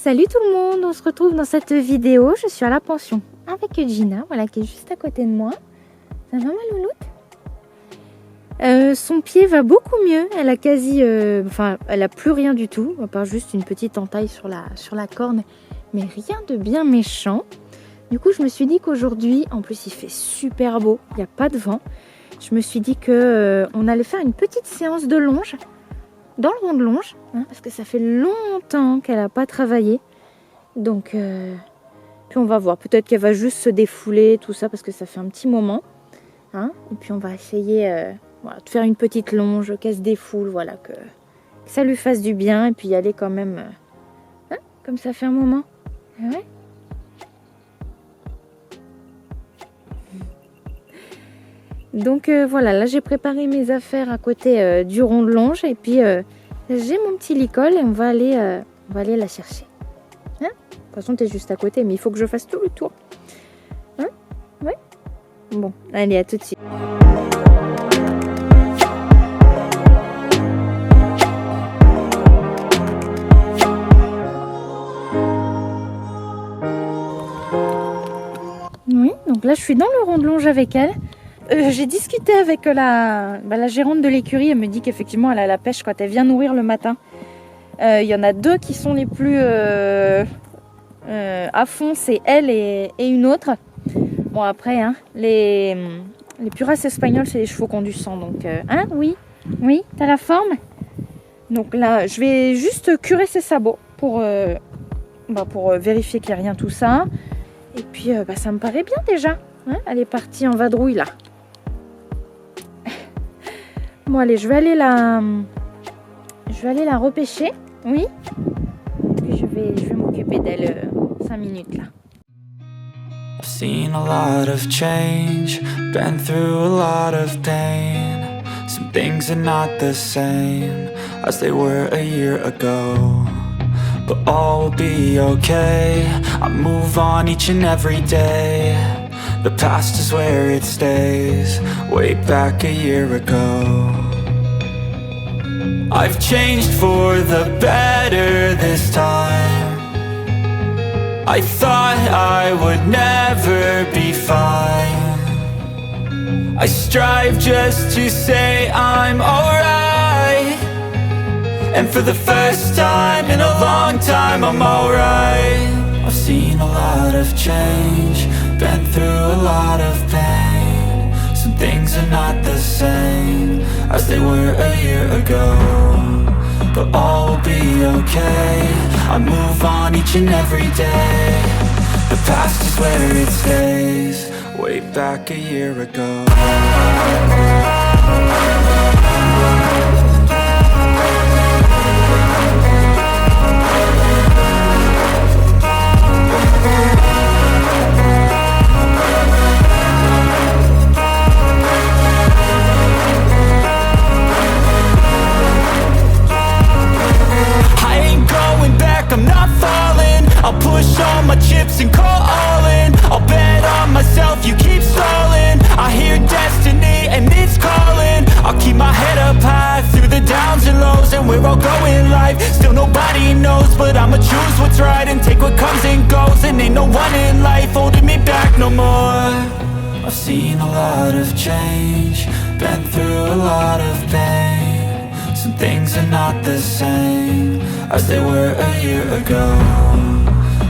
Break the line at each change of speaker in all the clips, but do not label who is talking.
Salut tout le monde, on se retrouve dans cette vidéo. Je suis à la pension avec Gina, voilà, qui est juste à côté de moi. Ça va ma louloute? Son pied va beaucoup mieux. Elle a elle a plus rien du tout, à part juste une petite entaille sur la corne, mais rien de bien méchant. Du coup, je me suis dit qu'aujourd'hui, en plus il fait super beau, il n'y a pas de vent. Je me suis dit que on allait faire une petite séance de longe dans le rond de longe, hein, parce que ça fait longtemps qu'elle n'a pas travaillé. Donc, puis on va voir. Peut-être qu'elle va juste se défouler, tout ça, parce que ça fait un petit moment. Hein. Et puis on va essayer de faire une petite longe, qu'elle se défoule, voilà, que ça lui fasse du bien. Et puis y aller quand même, comme ça fait un moment. Ouais. Donc voilà, là j'ai préparé mes affaires à côté du rond de longe. Et puis j'ai mon petit licol et on va aller la chercher. Hein, de toute façon, tu es juste à côté, mais il faut que je fasse tout le tour. Hein? Oui. Bon, allez, à tout de suite. Oui, donc là, je suis dans le rond de longe avec elle. J'ai discuté avec la gérante de l'écurie. Elle me dit qu'effectivement, elle a la pêche quand elle vient nourrir le matin. Il y en a deux qui sont les plus à fond, c'est elle et une autre. Bon, après, hein, les plus races espagnoles, c'est les chevaux qui ont du sang. Donc, oui, t'as la forme. Donc là, je vais juste curer ses sabots pour vérifier qu'il n'y a rien tout ça. Et puis, ça me paraît bien déjà. Hein, elle est partie en vadrouille là. Bon, allez, je vais aller la repêcher. Oui. Puis je vais m'occuper d'elle 5 minutes là.
I've seen a lot of change, been through a lot of pain. Some things are not the same as they were a year ago. But all will be okay, I move on each and every day. The past is where it stays, way back a year ago. I've changed for the better this time. I thought I would never be fine. I strive just to say I'm alright. And for the first time in a long time I'm alright. I've seen a lot of change, been through a lot of pain. Some things are not the same as they were a year ago. But all will be okay, I move on each and every day. The past is where it stays, way back a year ago. I'm not falling, I'll push all my chips and call all in. I'll bet on myself, you keep stalling. I hear destiny and it's calling. I'll keep my head up high through the downs and lows. And where I'll go in life, still nobody knows. But I'ma choose what's right and take what comes and goes. And ain't no one in life holding me back no more. I've seen a lot of change, been through a lot of pain. Some things are not the same as they were a year ago.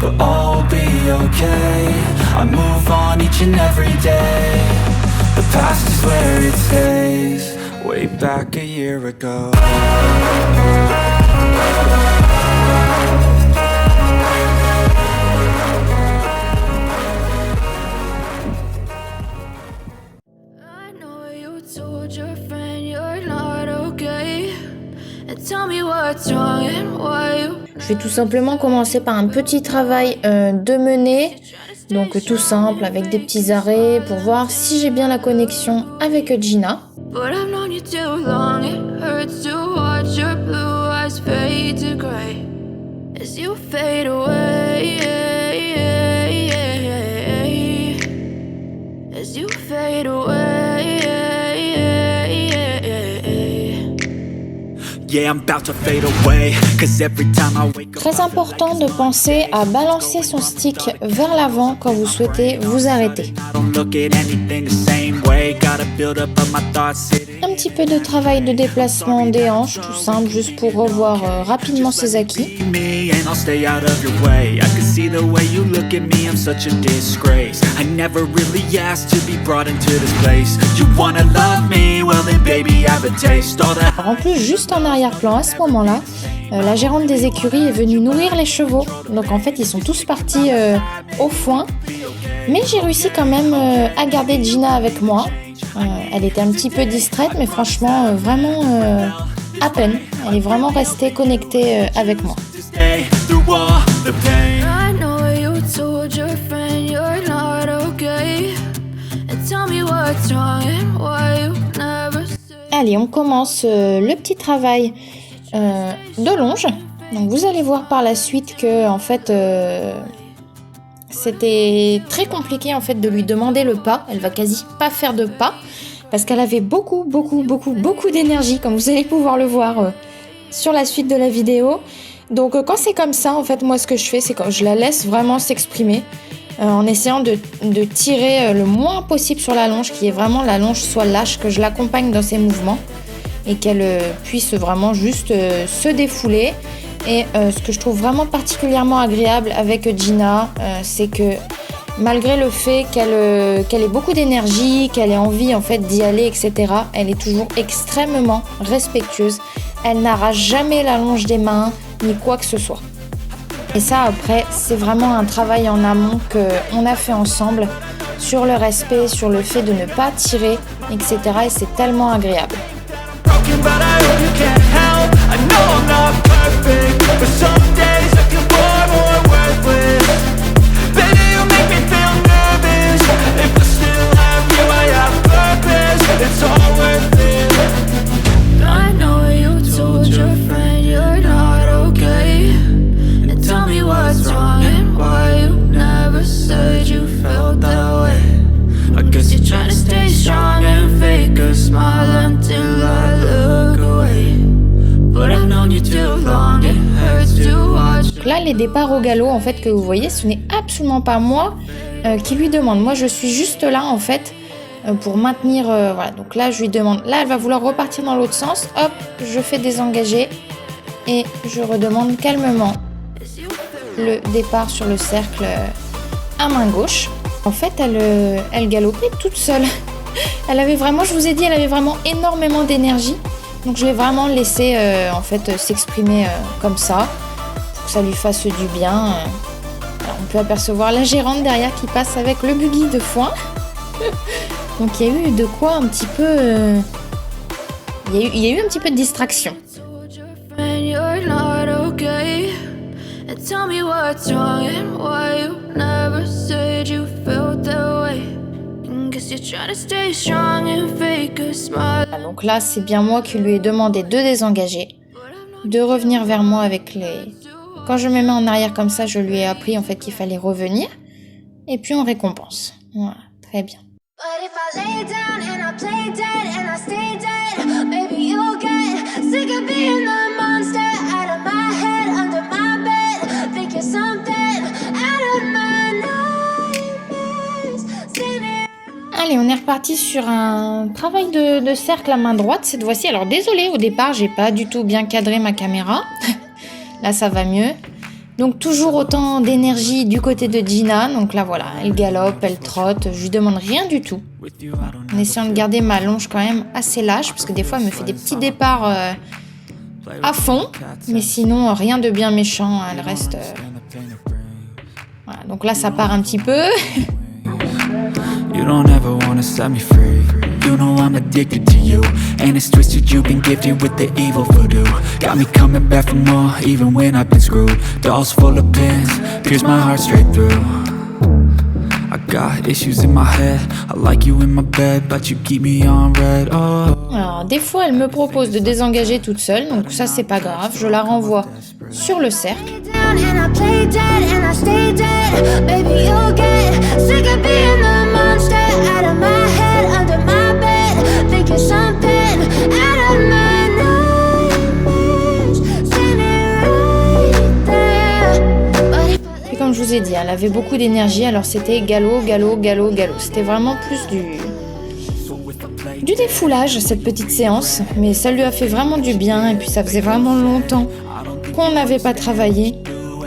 But all will be okay, I move on each and every day. The past is where it stays, way back a year ago.
I know you told your friend you're not okay. Tell me what's wrong and why you...
Je vais tout simplement commencer par un petit travail de menée, donc tout simple avec des petits arrêts pour voir si j'ai bien la connexion avec Gina.
But I've known you too long, it hurts to watch your blue eyes fade to gray as you fade away, as you fade away.
Yeah, I'm about to fade away, 'cause every time I wake up.
Très important de penser à balancer son stick vers l'avant quand vous souhaitez vous arrêter.
I don't look at anything the same way. Gotta build up of my thoughts sitting.
Un petit peu de travail de déplacement des hanches, tout simple, juste pour revoir rapidement ses acquis.
Me and I'll stay out of your way. I can see the way you look at me, I'm such a disgrace. I never really asked to be brought into this place. You wanna love me, well then baby have a taste. All that.
En plus, juste en arrière-plan, à ce moment-là, la gérante des écuries est venue nourrir les chevaux. Donc en fait, ils sont tous partis au foin. Mais j'ai réussi quand même à garder Gina avec moi. Elle était un petit peu distraite, mais franchement, vraiment à peine. Elle est vraiment restée connectée avec moi.
Stay through all the pain.
I know you told your friend you're not okay. And tell me what's wrong and why you never say.
Allez, on commence le petit travail de longe. Donc vous allez voir par la suite que en fait c'était très compliqué en fait de lui demander le pas. Elle va quasi pas faire de pas parce qu'elle avait beaucoup d'énergie, comme vous allez pouvoir le voir sur la suite de la vidéo. Donc quand c'est comme ça, en fait, moi ce que je fais, c'est que je la laisse vraiment s'exprimer en essayant de tirer le moins possible sur la longe, qui est vraiment la longe soit lâche, que je l'accompagne dans ses mouvements et qu'elle puisse vraiment juste se défouler. Et ce que je trouve vraiment particulièrement agréable avec Gina, c'est que malgré le fait qu'elle ait beaucoup d'énergie, qu'elle ait envie en fait d'y aller, etc., elle est toujours extrêmement respectueuse. Elle n'arrache jamais la longe des mains, ni quoi que ce soit. Et ça, après, c'est vraiment un travail en amont qu'on a fait ensemble sur le respect, sur le fait de ne pas tirer, etc. Et c'est tellement agréable.
Broken, but I hope you can't help. I know I'm not perfect, but some days I feel bored or worthless. Baby, you make me feel nervous. If I still have you, I have purpose. It's all worth it.
I know you told your friend you're not okay. And tell me what's wrong and why you never said you felt that way. I guess you're trying to stay strong and fake a smile until I look away. But I've known you too long, it hurts to watch.
Donc là, les départs au galop, en fait, que vous voyez, ce n'est absolument pas moi qui lui demande. Moi, je suis juste là, en fait, pour maintenir... voilà, donc là, je lui demande... Là, elle va vouloir repartir dans l'autre sens. Hop, je fais désengager et je redemande calmement le départ sur le cercle à main gauche. En fait, elle galopait toute seule. Elle avait vraiment, je vous ai dit, elle avait vraiment énormément d'énergie. Donc je l'ai vraiment laissé en fait s'exprimer comme ça, pour que ça lui fasse du bien. Alors, on peut apercevoir la gérante derrière qui passe avec le buggy de foin. Donc il y a eu de quoi un petit peu... il y a eu un petit peu de distraction.
And you're not okay. And tell me what's wrong and why you never said you felt that way. Guess you're trying to stay strong and fake a smile.
Donc là, c'est bien moi qui lui ai demandé de désengager, de revenir vers moi avec les... Quand je me mets en arrière comme ça, je lui ai appris en fait qu'il fallait revenir. Et puis on récompense. Voilà, très bien.
But if I lay down and I play dead and I stay dead, maybe you'll get sick of being the monster out of my head, under my bed. Think you're something out of my nightmares.
Allez, on est reparti sur un travail de cercle à main droite cette fois-ci. Alors désolée, au départ, j'ai pas du tout bien cadré ma caméra. Là, ça va mieux. Donc toujours autant d'énergie du côté de Gina. Donc là, voilà, elle galope, elle trotte. Je lui demande rien du tout. En essayant de garder ma longe quand même assez lâche, parce que des fois, elle me fait des petits départs à fond. Mais sinon, rien de bien méchant. Elle reste... Voilà, donc là, ça part un petit peu.
You don't ever wanna set me free. You know I'm addicted to you, and it's twisted. You've been gifted with the evil voodoo. Got me coming back for more, even when I've been screwed. Dolls full of pins, pierce my heart straight through. I got issues in my head. I like you in my bed, but you keep me on red. Oh.
Alors, des fois, elle me propose de désengager toute seule, donc ça, c'est pas grave. Je la renvoie sur le cercle.
Down and I play dead and I stay dead. Maybe you'll get sick of being the monster out of my head, under my bed. Think you're something out of my nightmares.
avait beaucoup d'énergie, alors c'était galop. C'était vraiment plus du défoulage, cette petite séance, mais ça lui a fait vraiment du bien, et puis ça faisait vraiment longtemps qu'on n'avait pas travaillé,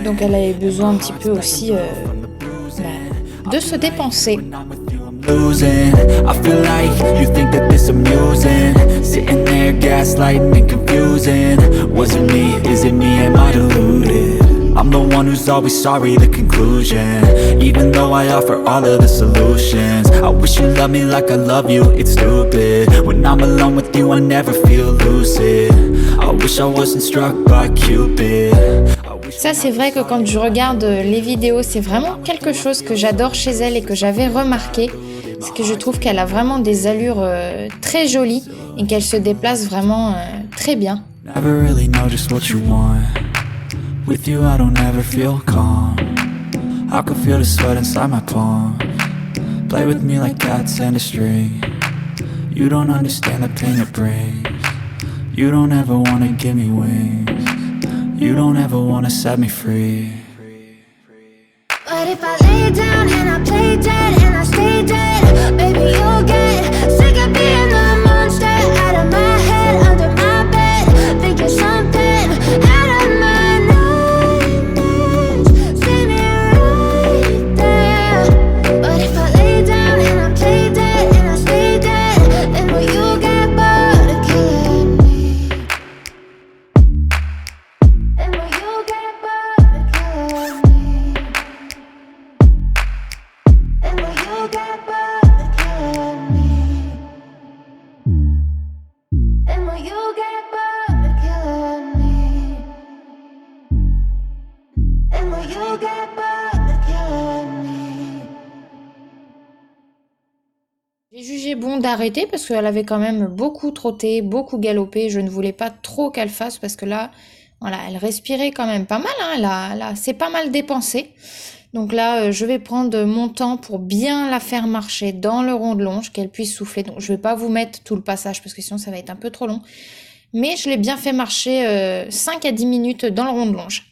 donc elle avait besoin un petit peu aussi de se dépenser.
Losing, I feel like you think that this amusing. Sitting there gaslighting and confusing. Was it me? Is it me? Am I deluded? I'm the one who's always sorry, the conclusion. Even though I offer all of the solutions, I wish you loved me like I love you, it's stupid. When I'm alone with you, I never feel lucid. I wish I wasn't struck by Cupid.
Ça, c'est vrai que quand je regarde les vidéos, c'est vraiment quelque chose que j'adore chez elle et que j'avais remarqué. C'est que je trouve qu'elle a vraiment des allures très jolies et qu'elle se déplace vraiment très bien.
Never really know just what you want. With you, I don't ever feel calm. I can feel the sweat inside my palm. Play with me like cats and a string. You don't understand the pain it brings. You don't ever wanna give me wings. You don't ever wanna set me free.
But if I lay down and I play dead and I stay dead, baby, you'll get sick of being the monster out of my head, under my bed, thinking something out of my nightmares. See me right there. But if I lay down and I play dead and I stay dead, then will you get bored of killing me? Then will you get bored of killing me? And will you get bored of killing me? And will you get bored of killing me? And will you get bored of killing me?
J'ai jugé bon d'arrêter parce qu'elle avait quand même beaucoup trotté, beaucoup galopé. Je ne voulais pas trop qu'elle fasse parce que là, voilà, elle respirait quand même pas mal, hein. Elle s'est pas mal dépensée. Donc là, je vais prendre mon temps pour bien la faire marcher dans le rond de longe, qu'elle puisse souffler. Donc je vais pas vous mettre tout le passage parce que sinon ça va être un peu trop long. Mais je l'ai bien fait marcher 5 à 10 minutes dans le rond de longe.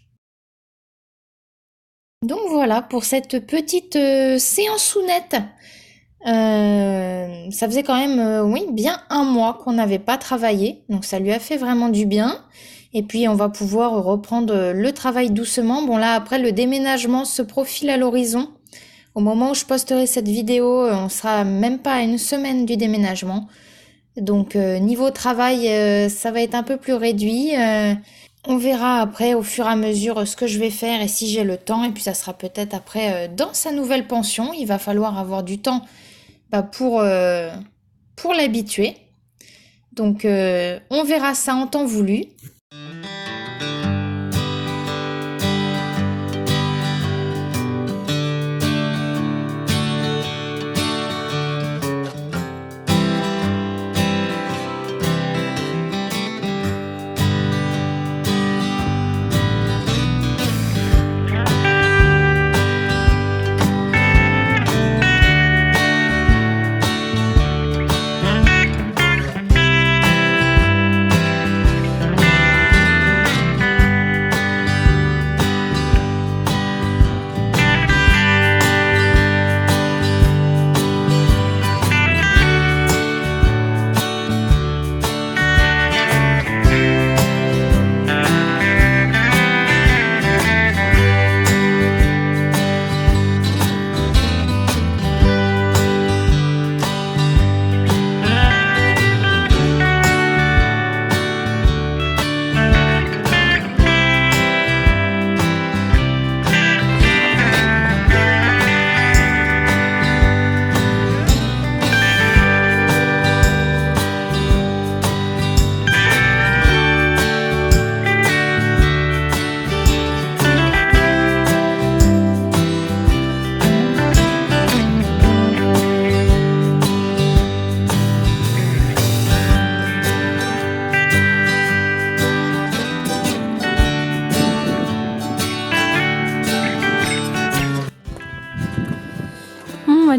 Donc voilà pour cette petite séance sounette. Ça faisait quand même, oui, bien un mois qu'on n'avait pas travaillé. Donc ça lui a fait vraiment du bien. Et puis on va pouvoir reprendre le travail doucement. Bon là après le déménagement se profile à l'horizon. Au moment où je posterai cette vidéo, on sera même pas à une semaine du déménagement. Donc niveau travail, ça va être un peu plus réduit. On verra après au fur et à mesure ce que je vais faire et si j'ai le temps. Et puis ça sera peut-être après dans sa nouvelle pension. Il va falloir avoir du temps pour l'habituer. Donc on verra ça en temps voulu.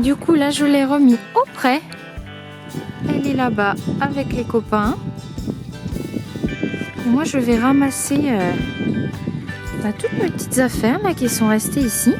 Du coup là je l'ai remis au prêt. Elle est là-bas avec les copains. Et moi je vais ramasser toutes mes petites affaires là qui sont restées ici.